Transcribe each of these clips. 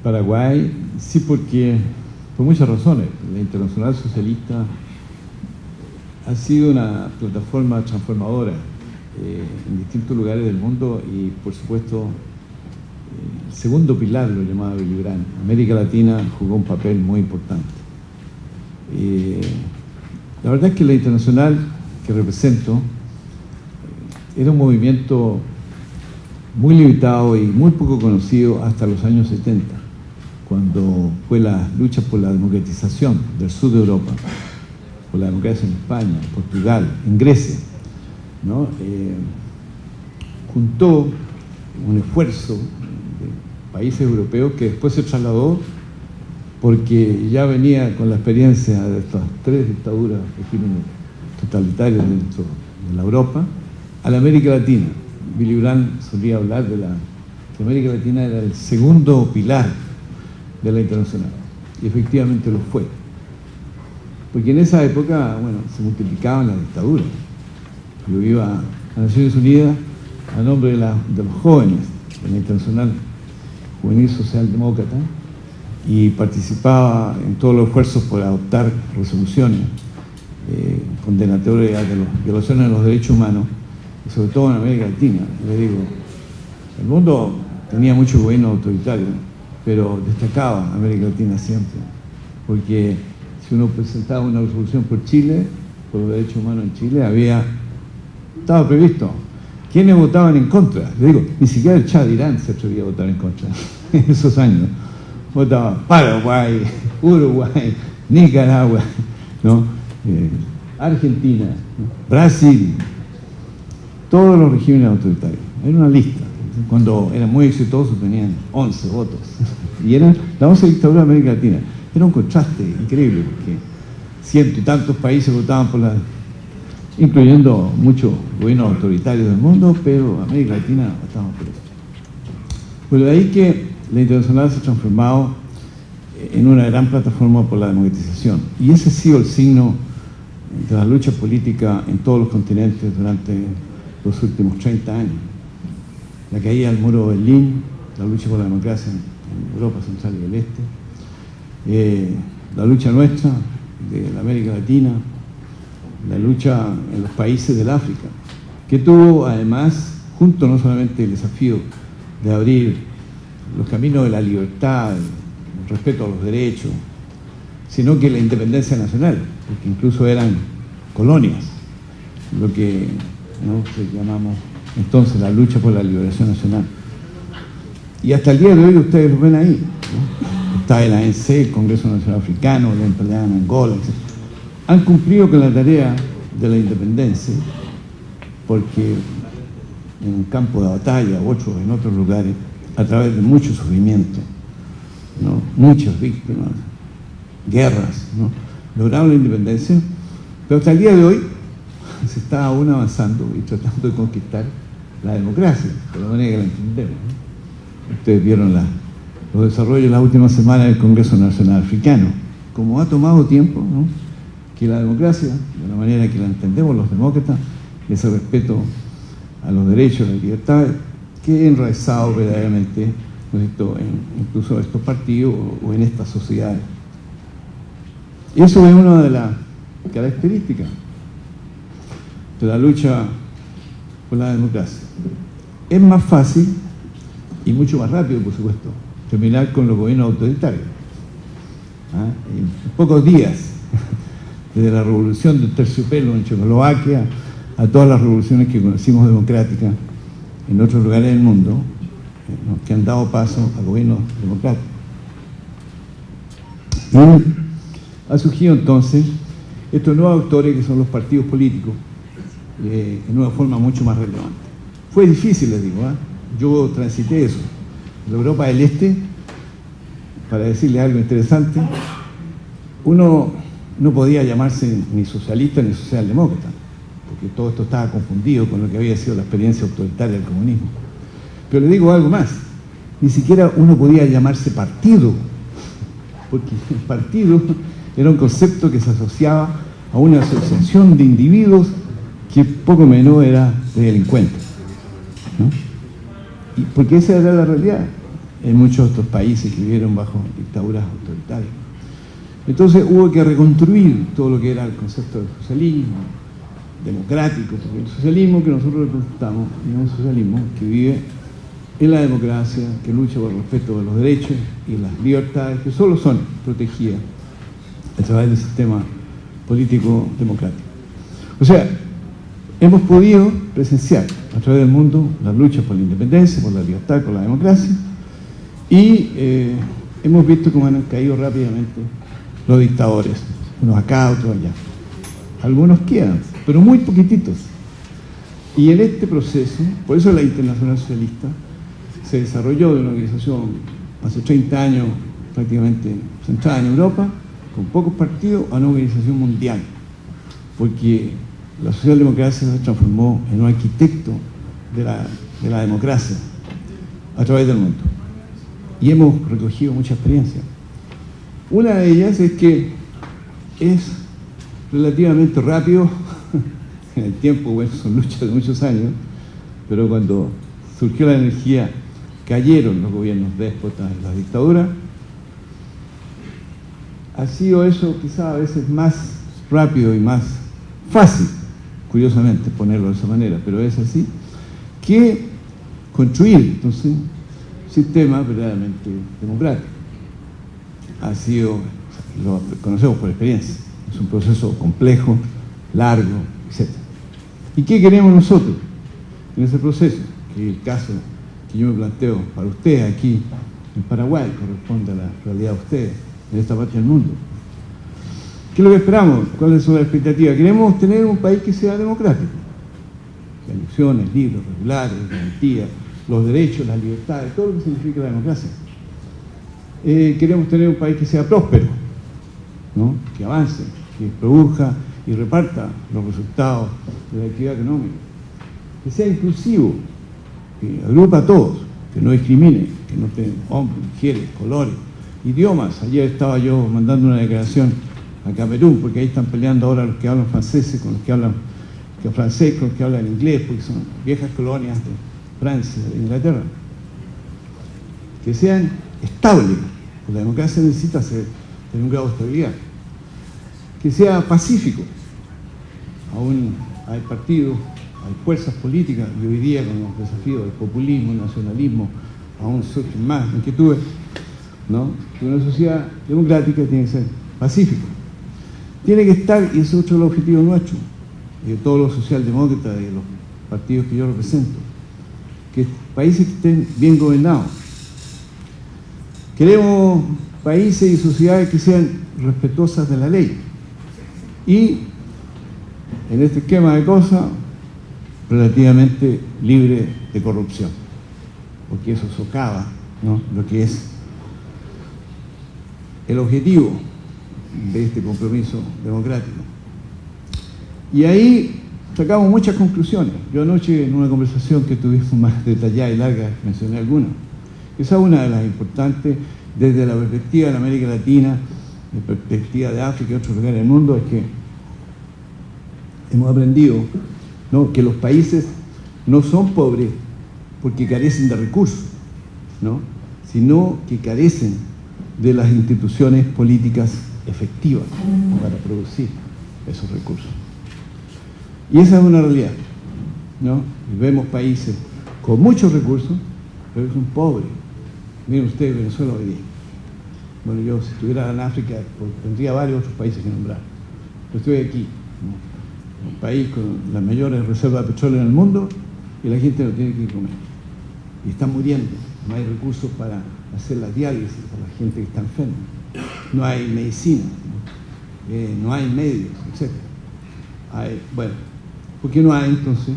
Paraguay, sí, porque por muchas razones. La Internacional Socialista ha sido una plataforma transformadora en distintos lugares del mundo y, por supuesto, el segundo pilar lo llamaba Willy Brandt. América Latina jugó un papel muy importante. La verdad es que la Internacional que represento era un movimiento muy limitado y muy poco conocido hasta los años 70, cuando fue la lucha por la democratización del sur de Europa, por la democracia en España, en Portugal, en Grecia, ¿no? Juntó un esfuerzo de países europeos que después se trasladó, porque ya venía con la experiencia de estas tres dictaduras, regímenes totalitarios dentro de la Europa, a la América Latina. Willy Brandt solía hablar de que América Latina era el segundo pilar de la Internacional, y efectivamente lo fue. Porque en esa época, bueno, se multiplicaban las dictaduras. Yo iba a Naciones Unidas a nombre de los jóvenes de la Internacional Juvenil Socialdemócrata y participaba en todos los esfuerzos por adoptar resoluciones condenatorias de las violaciones de los derechos humanos, y sobre todo en América Latina. Le digo, el mundo tenía mucho gobierno autoritario, pero destacaba América Latina siempre, porque si uno presentaba una resolución por Chile, por los derechos humanos en Chile, estaba previsto. ¿Quiénes votaban en contra? Le digo, ni siquiera el Shah de Irán se atrevía a votar en contra en esos años. Votaba Paraguay, Uruguay, Nicaragua, ¿no? Argentina, ¿no? Brasil, todos los regímenes autoritarios. Era una lista. Cuando eran muy exitosos tenían 11 votos. Y eran la 11 dictadura de América Latina. Era un contraste increíble, porque ciento y tantos países votaban por incluyendo muchos gobiernos autoritarios del mundo, pero América Latina votaba por eso. Pues de ahí que la Internacional se ha transformado en una gran plataforma por la democratización. Y ese ha sido el signo de la lucha política en todos los continentes durante los últimos 30 años. La caída del muro de Berlín, la lucha por la democracia en Europa Central y del Este, la lucha nuestra de la América Latina, la lucha en los países del África, que tuvo además, junto no solamente el desafío de abrir los caminos de la libertad, el respeto a los derechos, sino que la independencia nacional, porque incluso eran colonias, lo que llamamos entonces la lucha por la liberación nacional. Y hasta el día de hoy ustedes lo ven ahí, ¿no? Está el ANC, el Congreso Nacional Africano, la Imperial en Angola, etc. Han cumplido con la tarea de la independencia, porque en un campo de batalla u en otros lugares, a través de mucho sufrimiento, ¿no? Muchas víctimas, guerras, ¿no? Lograron la independencia, pero hasta el día de hoy se está aún avanzando y tratando de conquistar la democracia, de la manera que la entendemos, ¿no? Ustedes vieron los desarrollos de las últimas semanas del Congreso Nacional Africano, como ha tomado tiempo, ¿no? Que la democracia, de la manera que la entendemos los demócratas, ese respeto a los derechos, a la libertad, que enraizado verdaderamente, ¿no?, incluso en estos partidos o en estas sociedades. Y eso es una de las características de la lucha por la democracia. Es más fácil y mucho más rápido, por supuesto, terminar con los gobiernos autoritarios. En pocos días, desde la revolución del terciopelo en Checoslovaquia a todas las revoluciones que conocimos democráticas en otros lugares del mundo, ¿no?, que han dado paso a gobiernos democráticos. Y ha surgido entonces estos nuevos actores que son los partidos políticos en una forma mucho más relevante. Fue difícil, les digo, yo transité eso. En la Europa del Este, para decirles algo interesante, uno no podía llamarse ni socialista ni socialdemócrata, porque todo esto estaba confundido con lo que había sido la experiencia autoritaria del comunismo. Pero le digo algo más, ni siquiera uno podía llamarse partido, porque el partido era un concepto que se asociaba a una asociación de individuos que poco menos era de delincuentes, ¿no? Y porque esa era la realidad. en muchos otros países que vivieron bajo dictaduras autoritarias. Entonces hubo que reconstruir todo lo que era el concepto del socialismo democrático, porque el socialismo que nosotros representamos es un socialismo que vive en la democracia, que lucha por el respeto de los derechos y las libertades que solo son protegidas a través del sistema político democrático. O sea, hemos podido presenciar a través del mundo las luchas por la independencia, por la libertad, por la democracia, y hemos visto cómo han caído rápidamente los dictadores, unos acá, otros allá. Algunos quedan, pero muy poquititos. Y en este proceso, por eso la Internacional Socialista se desarrolló de una organización hace 30 años prácticamente centrada en Europa, con pocos partidos, a una organización mundial, porque la socialdemocracia se transformó en un arquitecto de la democracia a través del mundo. Y hemos recogido mucha experiencia. Una de ellas es que es relativamente rápido, en el tiempo, bueno, son luchas de muchos años, pero cuando surgió la energía, cayeron los gobiernos déspotas y las dictaduras. Ha sido eso quizá a veces más rápido y más fácil, curiosamente ponerlo de esa manera, pero es así, que construir entonces un sistema verdaderamente democrático. Ha sido, lo conocemos por experiencia, es un proceso complejo, largo, etc. ¿Y qué queremos nosotros en ese proceso? Que el caso que yo me planteo para ustedes aquí en Paraguay corresponde a la realidad de ustedes en esta parte del mundo. ¿Qué es lo que esperamos? ¿Cuáles son las expectativas? Queremos tener un país que sea democrático, que haya elecciones libres, regulares, garantías, los derechos, las libertades, todo lo que significa la democracia. Queremos tener un país que sea próspero, ¿no? Que avance, que produzca y reparta los resultados de la actividad económica, que sea inclusivo, que agrupa a todos, que no discrimine, que no tenga hombres, mujeres, colores, idiomas. Ayer estaba yo mandando una declaración a Camerún, porque ahí están peleando ahora los que hablan francés con los que hablan francés, con los que hablan inglés, porque son viejas colonias de Francia, de Inglaterra. Que sean estables, porque la democracia necesita tener un grado de estabilidad. Que sea pacífico. Aún hay partidos, hay fuerzas políticas, y hoy día con los desafíos del populismo, el nacionalismo, aún surgen más inquietudes, ¿no? Una sociedad democrática tiene que ser pacífica. Tiene que estar, y ese es otro objetivo nuestro, de todos los socialdemócratas y de los partidos que yo represento, que países que estén bien gobernados. Queremos países y sociedades que sean respetuosas de la ley. Y en este esquema de cosas, relativamente libre de corrupción, porque eso socava, ¿no?, lo que es el objetivo de este compromiso democrático. Y ahí sacamos muchas conclusiones. Yo anoche, en una conversación que tuvimos más detallada y larga, mencioné algunas. Esa es una de las importantes desde la perspectiva de la América Latina, de perspectiva de África y otros lugares del mundo, es que hemos aprendido, ¿no?, que los países no son pobres porque carecen de recursos, ¿no?, sino que carecen de las instituciones políticas efectivas para producir esos recursos. Y esa es una realidad, ¿no? Y vemos países con muchos recursos, pero son pobres. Miren ustedes Venezuela hoy día. Bueno, yo si estuviera en África, pues, tendría varios otros países que nombrar. Pero estoy aquí, ¿no?, un país con las mayores reservas de petróleo en el mundo, y la gente no tiene que comer. Y está muriendo. No hay recursos para hacer la diálisis para la gente que está enferma. No hay medicina, no hay medios, etc. Bueno, ¿por qué no hay entonces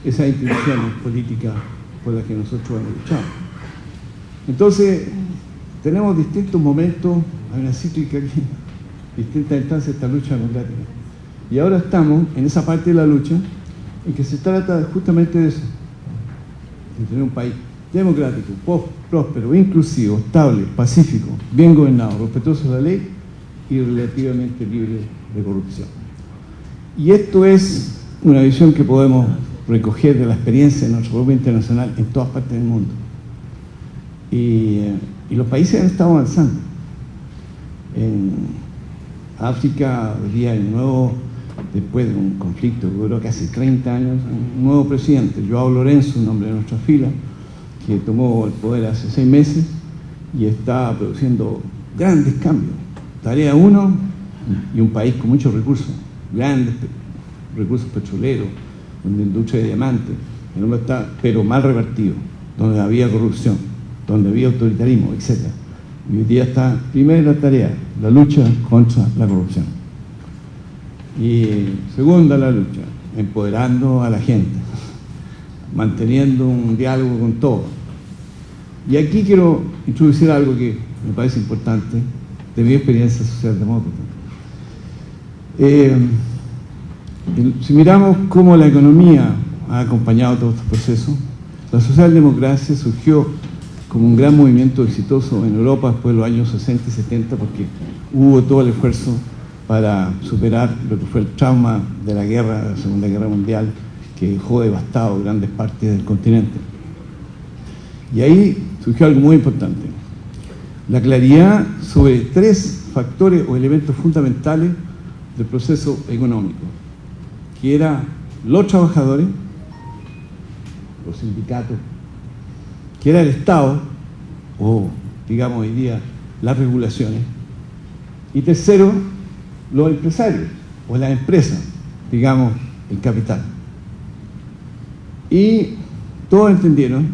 esas instituciones políticas por las que nosotros hemos luchado? Entonces, tenemos distintos momentos, hay una cíclica aquí, distintas instancias de esta lucha democrática. Y ahora estamos en esa parte de la lucha en que se trata justamente de eso, de tener un país democrático, próspero, inclusivo, estable, pacífico, bien gobernado, respetuoso de la ley y relativamente libre de corrupción. Y esto es una visión que podemos recoger de la experiencia de nuestro grupo internacional en todas partes del mundo. Y los países han estado avanzando. En África, hoy día hay un nuevo, después de un conflicto que duró casi 30 años, un nuevo presidente, Joao Lourenço, un hombre de nuestra fila, que tomó el poder hace 6 meses y está produciendo grandes cambios. Tarea 1, y un país con muchos recursos, grandes recursos petroleros, una industria de diamantes, el hombre está, pero mal revertido, donde había corrupción, donde había autoritarismo, etc. Y hoy día está, primera tarea, la lucha contra la corrupción. Y segunda, la lucha, empoderando a la gente, manteniendo un diálogo con todos. Y aquí quiero introducir algo que me parece importante de mi experiencia socialdemócrata. Si miramos cómo la economía ha acompañado todos estos procesos, la socialdemocracia surgió como un gran movimiento exitoso en Europa después de los años 60 y 70, porque hubo todo el esfuerzo para superar lo que fue el trauma de la guerra, la Segunda Guerra Mundial, que dejó devastado grandes partes del continente. Y ahí surgió algo muy importante: la claridad sobre 3 factores o elementos fundamentales del proceso económico, que eran los trabajadores, los sindicatos, que era el Estado, o digamos hoy día las regulaciones, y tercero, los empresarios, o las empresas, digamos el capital. Y todos entendieron,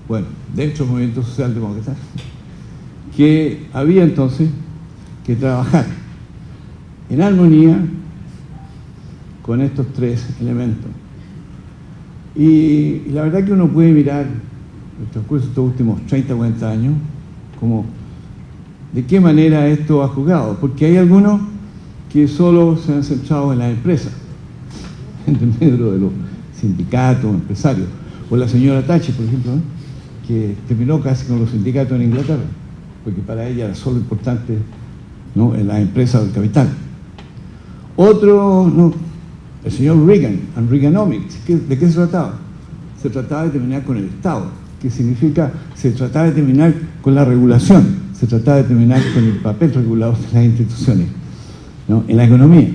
bueno, dentro del movimiento socialdemócrata, que había entonces que trabajar en armonía con estos 3 elementos. Y la verdad que uno puede mirar el transcurso de estos últimos 30 o 40 años como de qué manera esto ha jugado, porque hay algunos que solo se han centrado en las empresas, en medio de los sindicatos, empresarios, o la señora Thatcher, por ejemplo, que terminó casi con los sindicatos en Inglaterra, porque para ella era solo importante, ¿no?, en las empresas del capital. Otro, no, el señor Reagan, and Reaganomics. ¿De qué se trataba? Se trataba de terminar con el Estado, que significa, se trataba de terminar con la regulación, se trataba de terminar con el papel regulador de las instituciones, ¿no?, en la economía.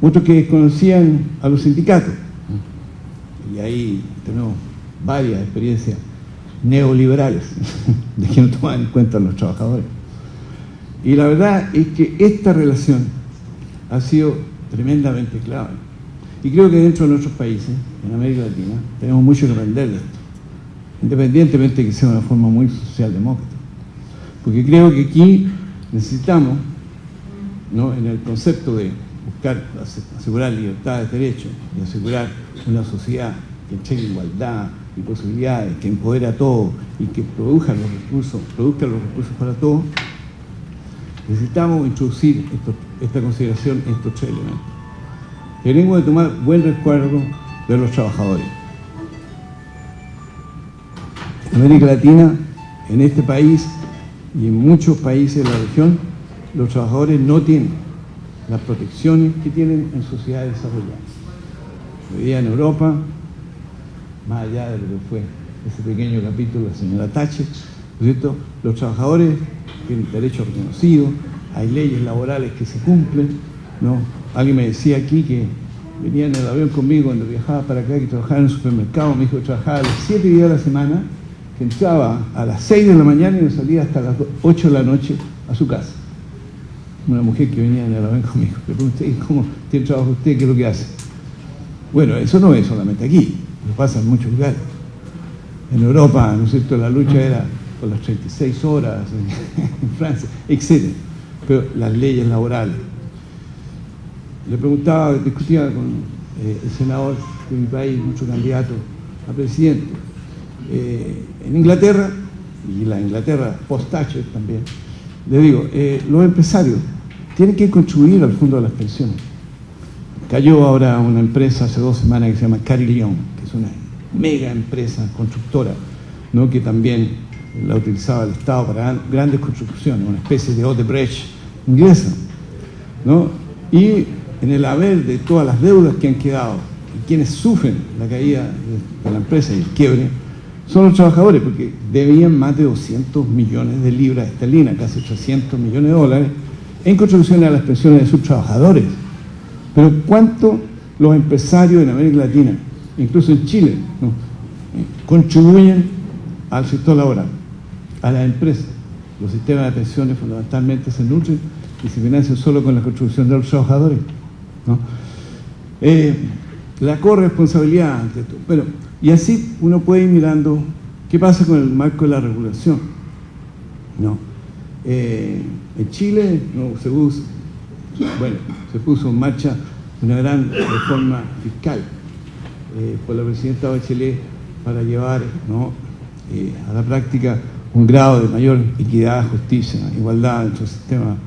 Otros que desconocían a los sindicatos, y ahí tenemos varias experiencias neoliberales de que no toman en cuenta a los trabajadores. Y la verdad es que esta relación ha sido tremendamente clave. Y creo que dentro de nuestros países, en América Latina, tenemos mucho que aprender de esto, independientemente de que sea una forma muy socialdemócrata. Porque creo que aquí necesitamos, ¿no?, en el concepto de buscar asegurar libertades, derechos, y asegurar una sociedad que entregue igualdad y posibilidades, que empodere a todos y que produzca los recursos para todos, necesitamos introducir esta consideración en estos 3 elementos. Tenemos que tomar buen recuerdo de los trabajadores. En América Latina, en este país y en muchos países de la región, los trabajadores no tienen las protecciones que tienen en sociedades desarrolladas. Hoy día en Europa, más allá de lo que fue ese pequeño capítulo de la señora Thatcher, ¿no es cierto?, los trabajadores tienen derechos reconocidos, hay leyes laborales que se cumplen, ¿no? Alguien me decía aquí que venía en el avión conmigo cuando viajaba para acá, que trabajaba en el supermercado, me dijo que trabajaba los 7 días de la semana, que entraba a las 6 de la mañana y no salía hasta las 8 de la noche a su casa. Una mujer que venía en el avión conmigo. Le pregunté, ¿cómo tiene trabajo usted? ¿Qué es lo que hace? Bueno, eso no es solamente aquí, lo pasa en muchos lugares. En Europa, ¿no es cierto?, la lucha era por las 36 horas, en Francia, etc. Pero las leyes laborales. Le preguntaba, discutía con el senador de mi país, muchos candidatos a presidente. En Inglaterra, y la Inglaterra post-Thatcher también, le digo, los empresarios tienen que contribuir al fondo de las pensiones. Cayó ahora una empresa hace 2 semanas que se llama Carillon, que es una mega empresa constructora, ¿no?, que también la utilizaba el Estado para grandes construcciones, una especie de Odebrecht inglesa, ¿no? Y en el haber de todas las deudas que han quedado y quienes sufren la caída de la empresa y el quiebre, son los trabajadores, porque debían más de 200 millones de libras esterlinas, casi 800 millones de dólares, en contribuciones a las pensiones de sus trabajadores. Pero ¿cuánto los empresarios en América Latina, incluso en Chile, ¿no?, contribuyen al sector laboral, a las empresas? Los sistemas de pensiones fundamentalmente se nutren y se financian solo con la contribución de los trabajadores, ¿no? La corresponsabilidad ante esto. Bueno, y así uno puede ir mirando qué pasa con el marco de la regulación, ¿no? En Chile no, se puso en marcha una gran reforma fiscal por la presidenta Bachelet para llevar, ¿no?, a la práctica un grado de mayor equidad, justicia, igualdad dentro del sistema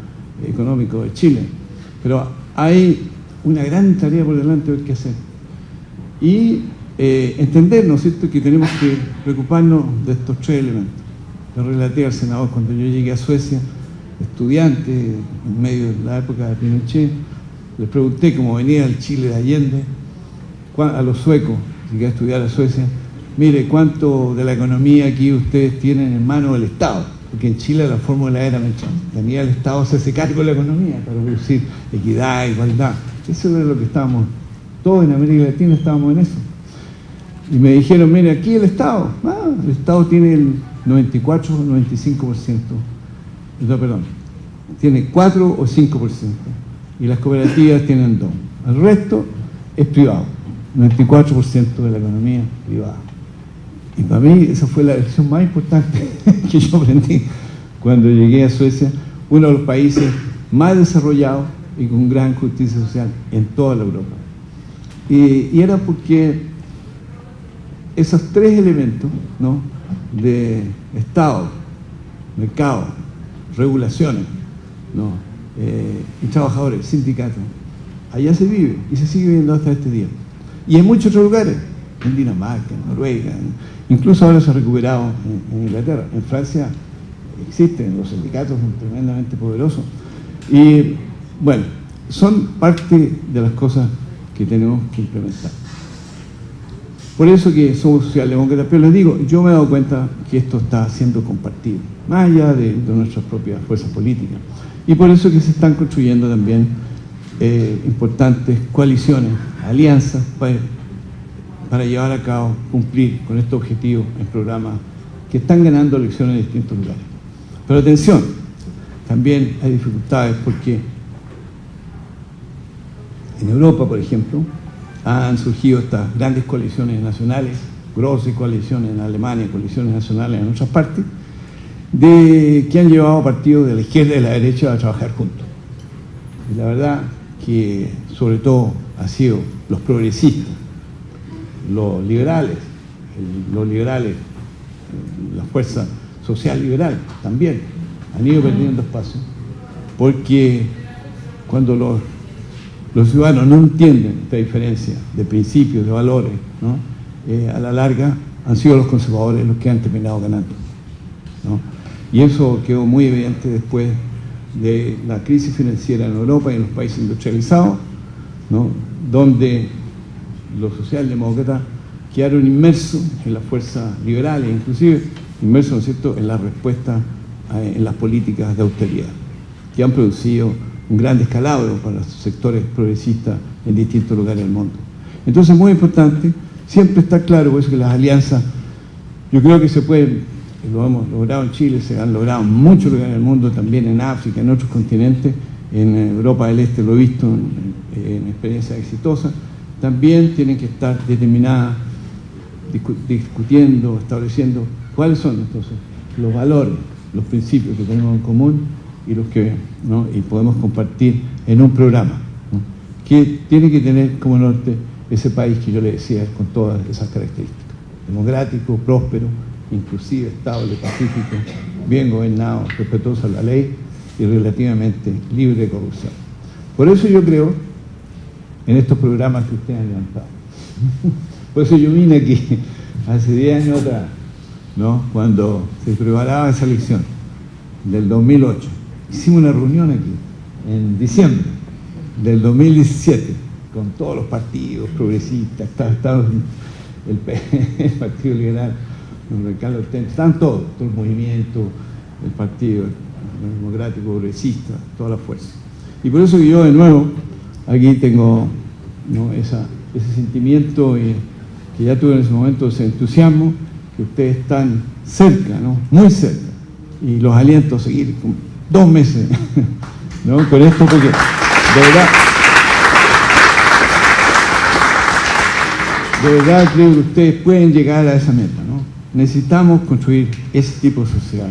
económico de Chile. Pero hay una gran tarea por delante que hacer. Y entender, ¿no es cierto?, que tenemos que preocuparnos de estos tres elementos. Lo relaté al senador cuando yo llegué a Suecia, estudiante, en medio de la época de Pinochet, les pregunté, como venía del Chile de Allende, a los suecos, llegué a estudiar a Suecia, mire, ¿cuánto de la economía aquí ustedes tienen en manos del Estado? Porque en Chile la fórmula era, tenía el Estado hacerse cargo de la economía para producir equidad, igualdad. Eso era lo que estábamos, todos en América Latina estábamos en eso. Y me dijeron, mire, aquí el Estado tiene el 94 o 95%, no, perdón, tiene 4 o 5%, y las cooperativas tienen 2%. El resto es privado, 94% de la economía privada. Y para mí esa fue la lección más importante que yo aprendí cuando llegué a Suecia, uno de los países más desarrollados y con gran justicia social en toda la Europa. Y era porque esos tres elementos, ¿no?, de Estado, mercado, regulaciones, ¿no?, y trabajadores, sindicatos, allá se vive y se sigue viviendo hasta este día. Y en muchos otros lugares, en Dinamarca, en Noruega, incluso ahora se ha recuperado en Inglaterra. En Francia existen, los sindicatos son tremendamente poderosos. Y bueno, son parte de las cosas que tenemos que implementar. Por eso que somos socialdemócratas, pero les digo, yo me he dado cuenta que esto está siendo compartido, más allá de nuestras propias fuerzas políticas. Y por eso que se están construyendo también importantes coaliciones, alianzas para llevar a cabo, cumplir con estos objetivos en programas que están ganando elecciones en distintos lugares. Pero atención, también hay dificultades porque en Europa, por ejemplo, han surgido estas grandes coaliciones nacionales, grosas coaliciones en Alemania, coaliciones nacionales en otras partes, que han llevado a partidos de la izquierda y de la derecha a trabajar juntos. Y la verdad que sobre todo han sido los progresistas, los liberales, la fuerza social liberal también han ido perdiendo espacio, porque cuando los ciudadanos no entienden esta diferencia de principios, de valores, ¿no?, a la larga han sido los conservadores los que han terminado ganando, ¿no? Y eso quedó muy evidente después de la crisis financiera en Europa y en los países industrializados, ¿no?, donde los socialdemócratas quedaron inmersos en las fuerzas liberales, inclusive inmersos, ¿no es cierto?, en la respuesta en las políticas de austeridad, que han producido un gran descalabro para los sectores progresistas en distintos lugares del mundo. Entonces es muy importante siempre estar claro, por eso que las alianzas, yo creo que se pueden, lo hemos logrado en Chile, se han logrado en muchos lugares del mundo, también en África, en otros continentes, en Europa del Este lo he visto en experiencias exitosas, también tienen que estar determinadas, discutiendo, estableciendo cuáles son entonces los valores, los principios que tenemos en común y los que, ¿no?, y podemos compartir en un programa, ¿no?, que tiene que tener como norte ese país que yo le decía con todas esas características: democrático, próspero, inclusive, estable, pacífico, bien gobernado, respetuoso a la ley y relativamente libre de corrupción. Por eso yo creo en estos programas que ustedes han levantado. Por eso yo vine aquí hace 10 años atrás, ¿no?, cuando se preparaba esa elección del 2008. Hicimos una reunión aquí en diciembre del 2017 con todos los partidos progresistas, estaba el Partido Liberal, don Carlos Ostense, están todos, todo el movimiento, el Partido Democrático Progresista, toda la fuerza. Y por eso que yo de nuevo aquí tengo, ¿no?, ese sentimiento que ya tuve en ese momento, ese entusiasmo, que ustedes están cerca, ¿no?, muy cerca, y los aliento a seguir con 2 meses, ¿no?, con esto, porque de verdad creo que ustedes pueden llegar a esa meta, ¿no? Necesitamos construir ese tipo de sociedad.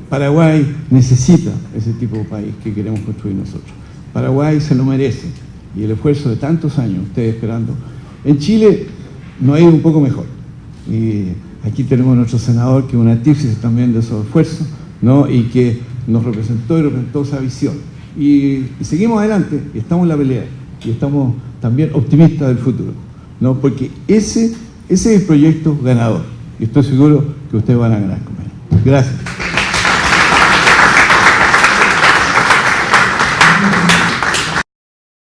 Paraguay necesita ese tipo de país que queremos construir nosotros. Paraguay se lo merece, y el esfuerzo de tantos años, ustedes esperando. En Chile nos ha ido un poco mejor, y aquí tenemos a nuestro senador, que es un artífice también de esos esfuerzos, ¿no?, y que nos representó esa visión. Y seguimos adelante, y estamos en la pelea, y estamos también optimistas del futuro, ¿no?, porque ese es el proyecto ganador, y estoy seguro que ustedes van a ganar con él. Gracias.